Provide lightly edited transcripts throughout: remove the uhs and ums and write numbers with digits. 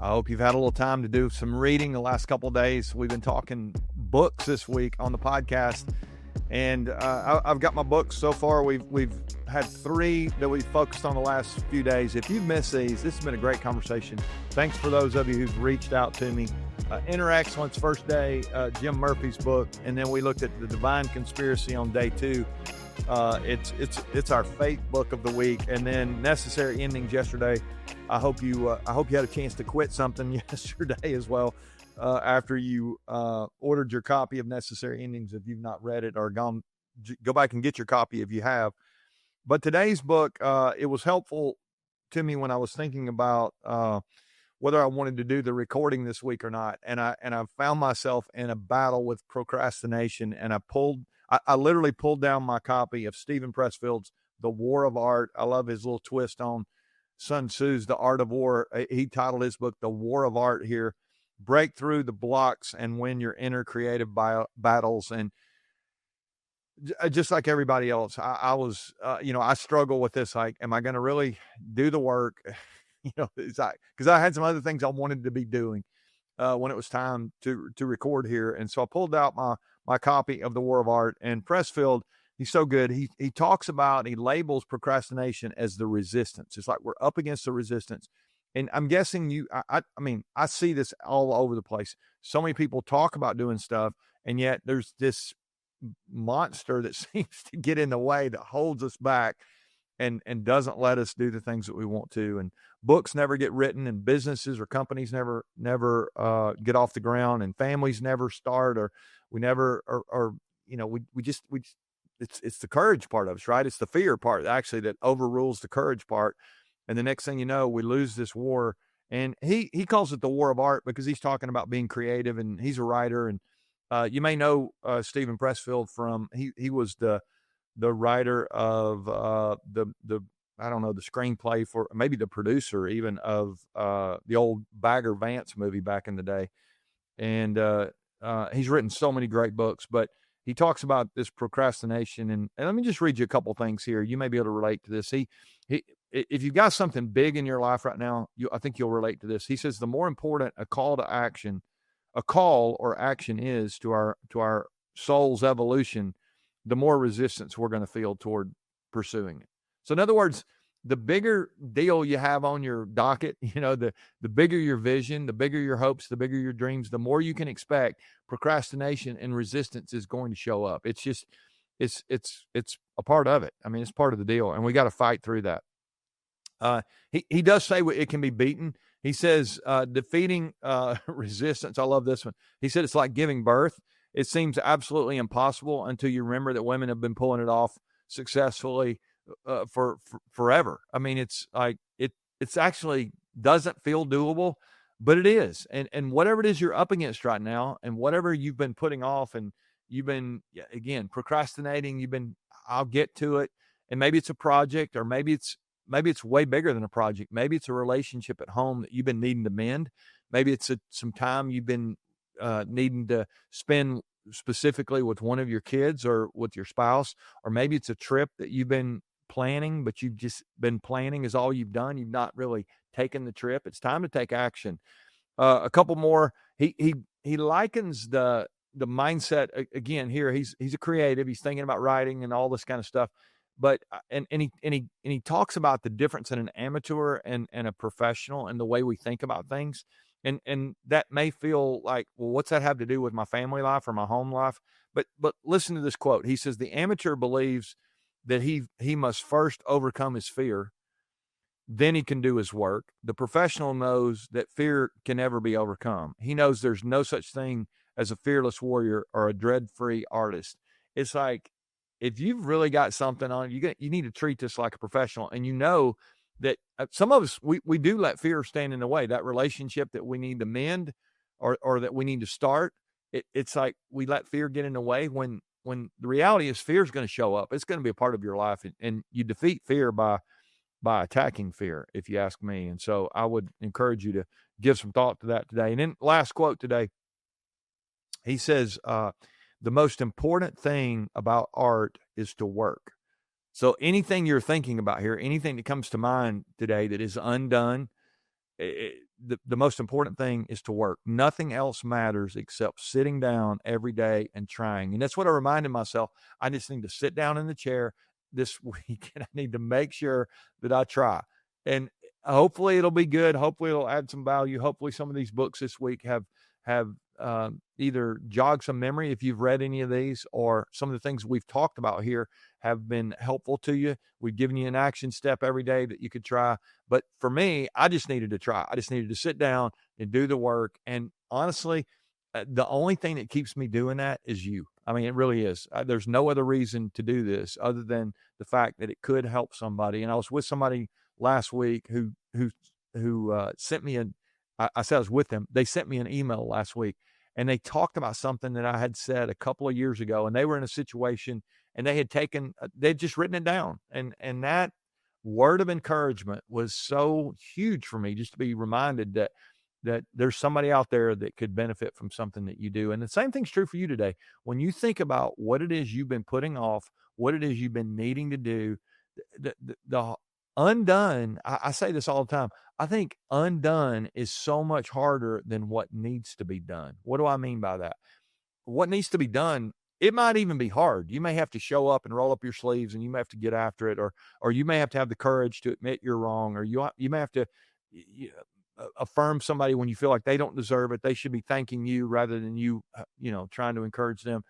I hope you've had a little time to do some reading the last couple of days. We've been talking books this week on the podcast, and I've got my books so far. We've had 3 that we've focused on the last few days. If you've missed these, this has been a great conversation. Thanks for those of you who've reached out to me. Inner Excellence, first day, Jim Murphy's book, and then we looked at The Divine Conspiracy on day 2. It's our faith book of the week, and then Necessary Endings yesterday. I hope you had a chance to quit something yesterday as well after you ordered your copy of Necessary Endings. If you've not read it, or go back and get your copy if you have. But today's book, it was helpful to me when I was thinking about whether I wanted to do the recording this week or not, and I found myself in a battle with procrastination, and I literally pulled down my copy of Steven Pressfield's The War of Art. I love his little twist on Sun Tzu's The Art of War. He titled his book The War of Art here. Break through the blocks and win your inner creative battles. And just like everybody else, I was, I struggle with this. Like, am I going to really do the work? It's like, because I had some other things I wanted to be doing when it was time to record here. And so I pulled out my copy of The War of Art, and Pressfield, he's so good. He talks about, he labels procrastination as the resistance. It's like we're up against the resistance. And I'm guessing I see this all over the place. So many people talk about doing stuff, and yet there's this monster that seems to get in the way, that holds us back and doesn't let us do the things that we want to. And books never get written, and businesses or companies never get off the ground, and families never start, or we never, it's the courage part of us, right? It's the fear part actually that overrules the courage part. And the next thing you know, we lose this war. And he calls it the War of Art because he's talking about being creative, and he's a writer. And you may know Steven Pressfield from, he was the writer of the screenplay for, maybe the producer even of the old Bagger Vance movie back in the day. And he's written so many great books, but he talks about this procrastination. And let me just read you a couple things here. You may be able to relate to this. If you've got something big in your life right now, I think you'll relate to this. He says, the more important a call or action is to our soul's evolution, the more resistance we're going to feel toward pursuing it. So in other words, the bigger deal you have on your docket, the bigger your vision, the bigger your hopes, the bigger your dreams, the more you can expect procrastination and resistance is going to show up. It's just, it's a part of it. I mean, it's part of the deal, and we got to fight through that. He does say it can be beaten. He says, defeating resistance. I love this one. He said, it's like giving birth. It seems absolutely impossible until you remember that women have been pulling it off successfully for forever. I mean, it's like it's actually doesn't feel doable, but it is. And whatever it is you're up against right now, and whatever you've been putting off, and you've been, again, procrastinating, I'll get to it. And maybe it's a project, or maybe it's way bigger than a project. Maybe it's a relationship at home that you've been needing to mend. Maybe it's some time you've been needing to spend specifically with one of your kids or with your spouse, or maybe it's a trip that you've been planning, but you've just been planning is all you've done. You've not really taken the trip. It's time to take action. A couple more. He likens the mindset again here. He's a creative. He's thinking about writing and all this kind of stuff. But and he talks about the difference in an amateur and a professional, and the way we think about things. And that may feel like, well, what's that have to do with my family life or my home life? But listen to this quote. He says, the amateur believes that he must first overcome his fear, then he can do his work. The professional knows that fear can never be overcome. He knows there's no such thing as a fearless warrior or a dread-free artist. It's like, if you've really got something on, you need to treat this like a professional. And you know that some of us, we do let fear stand in the way. That relationship that we need to mend or that we need to start, it's like we let fear get in the way, when the reality is fear is going to show up. It's going to be a part of your life. And you defeat fear by attacking fear, if you ask me. And so I would encourage you to give some thought to that today. And then last quote today, he says, the most important thing about art is to work. So anything you're thinking about here, anything that comes to mind today that is undone, the most important thing is to work. Nothing else matters except sitting down every day and trying. And that's what I reminded myself. I just need to sit down in the chair this week, and I need to make sure that I try. And hopefully it'll be good. Hopefully it'll add some value. Hopefully some of these books this week have either jogged some memory if you've read any of these, or some of the things we've talked about here have been helpful to you. We've given you an action step every day that you could try. But for me, I just needed to try. I just needed to sit down and do the work. And honestly, the only thing that keeps me doing that is you. I mean, it really is. There's no other reason to do this other than the fact that it could help somebody. And I was with somebody last week who sent me I said I was with them. They sent me an email last week, and they talked about something that I had said a couple of years ago, and they were in a situation, and they'd just written it down. And that word of encouragement was so huge for me, just to be reminded that there's somebody out there that could benefit from something that you do. And the same thing's true for you today. When you think about what it is you've been putting off, what it is you've been needing to do, the undone, I say this all the time, I think undone is so much harder than what needs to be done. What do I mean by that? What needs to be done, it might even be hard. You may have to show up and roll up your sleeves, and you may have to get after it, or you may have to have the courage to admit you're wrong, or you may have to affirm somebody when you feel like they don't deserve it. They should be thanking you rather than you trying to encourage them.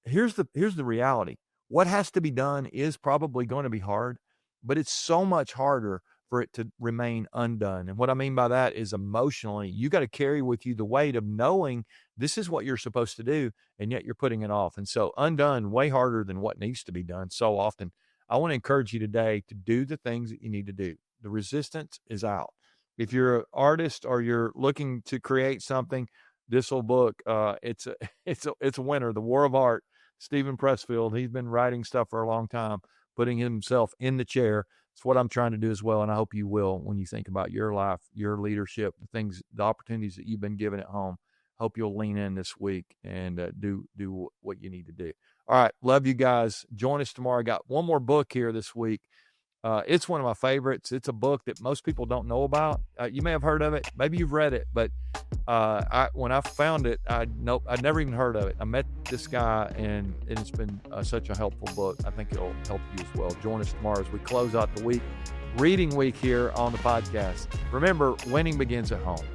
Here's the reality. What has to be done is probably going to be hard, but it's so much harder for it to remain undone. And what I mean by that is emotionally, you got to carry with you the weight of knowing this is what you're supposed to do, and yet you're putting it off. And so undone, way harder than what needs to be done so often. I want to encourage you today to do the things that you need to do. The resistance is out. If you're an artist or you're looking to create something, this whole book, it's a winner. The War of Art, Steven Pressfield, he's been writing stuff for a long time, putting himself in the chair. It's what I'm trying to do as well, and I hope you will when you think about your life, your leadership, the opportunities that you've been given at home. Hope you'll lean in this week and do what you need to do. All right, love you guys. Join us tomorrow. I got one more book here this week. It's one of my favorites. It's a book that most people don't know about. You may have heard of it. Maybe you've read it, but when I found it, I'd never even heard of it. I met this guy, and it's been such a helpful book. I think it'll help you as well. Join us tomorrow as we close out the reading week here on the podcast. Remember, winning begins at home.